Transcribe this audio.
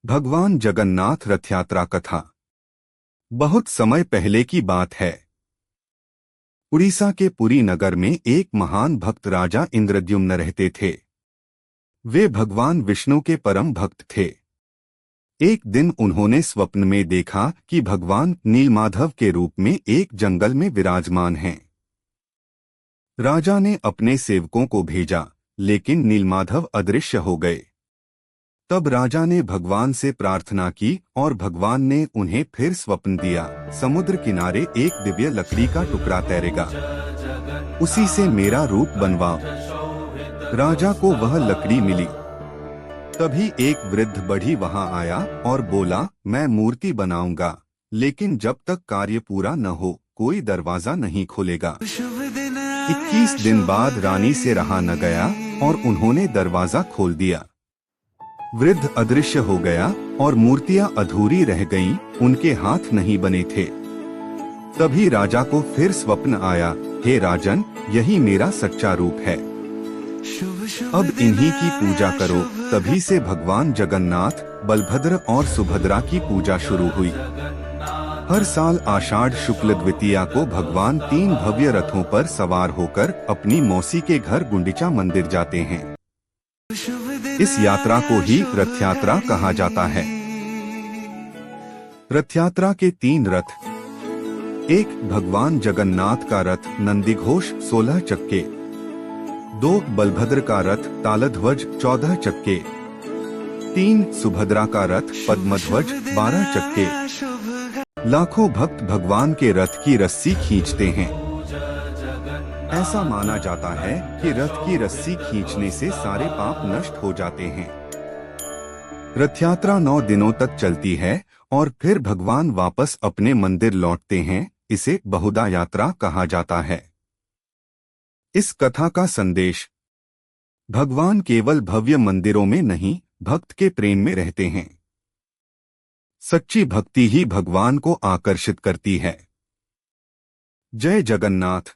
भगवान जगन्नाथ रथ यात्रा कथा। बहुत समय पहले की बात है। उड़ीसा के पुरी नगर में एक महान भक्त राजा इंद्रद्युम्न रहते थे। वे भगवान विष्णु के परम भक्त थे। एक दिन उन्होंने स्वप्न में देखा कि भगवान नीलमाधव के रूप में एक जंगल में विराजमान हैं। राजा ने अपने सेवकों को भेजा, लेकिन नीलमाधव अदृश्य हो गए। तब राजा ने भगवान से प्रार्थना की और भगवान ने उन्हें फिर स्वप्न दिया, समुद्र किनारे एक दिव्य लकड़ी का टुकड़ा तैरेगा, उसी से मेरा रूप बनवाओ। राजा को वह लकड़ी मिली। तभी एक वृद्ध बढ़ी वहां आया और बोला, मैं मूर्ति बनाऊंगा, लेकिन जब तक कार्य पूरा न हो कोई दरवाजा नहीं खोलेगा। 21 दिन बाद रानी से रहा न गया और उन्होंने दरवाजा खोल दिया। वृद्ध अदृश्य हो गया और मूर्तियां अधूरी रह गईं, उनके हाथ नहीं बने थे। तभी राजा को फिर स्वप्न आया, हे राजन, यही मेरा सच्चा रूप है, अब इन्हीं की पूजा करो। तभी से भगवान जगन्नाथ, बलभद्र और सुभद्रा की पूजा शुरू हुई। हर साल आषाढ़ शुक्ल द्वितीया को भगवान 3 भव्य रथों पर सवार होकर अपनी मौसी के घर गुंडिचा मंदिर जाते हैं। इस यात्रा को ही रथ यात्रा कहा जाता है। रथ यात्रा के 3 रथ। एक भगवान जगन्नाथ का रथ नंदीघोष 16 चक्के। 2 बलभद्र का रथ तालध्वज 14 चक्के। 3 सुभद्रा का रथ पद्मध्वज 12 चक्के। लाखों भक्त भगवान के रथ की रस्सी खींचते हैं। ऐसा माना जाता है कि रथ की रस्सी खींचने से सारे पाप नष्ट हो जाते हैं। रथ यात्रा 9 दिनों तक चलती है और फिर भगवान वापस अपने मंदिर लौटते हैं। इसे बहुधा यात्रा कहा जाता है। इस कथा का संदेश: भगवान केवल भव्य मंदिरों में नहीं, भक्त के प्रेम में रहते हैं। सच्ची भक्ति ही भगवान को आकर्षित करती है। जय जगन्नाथ।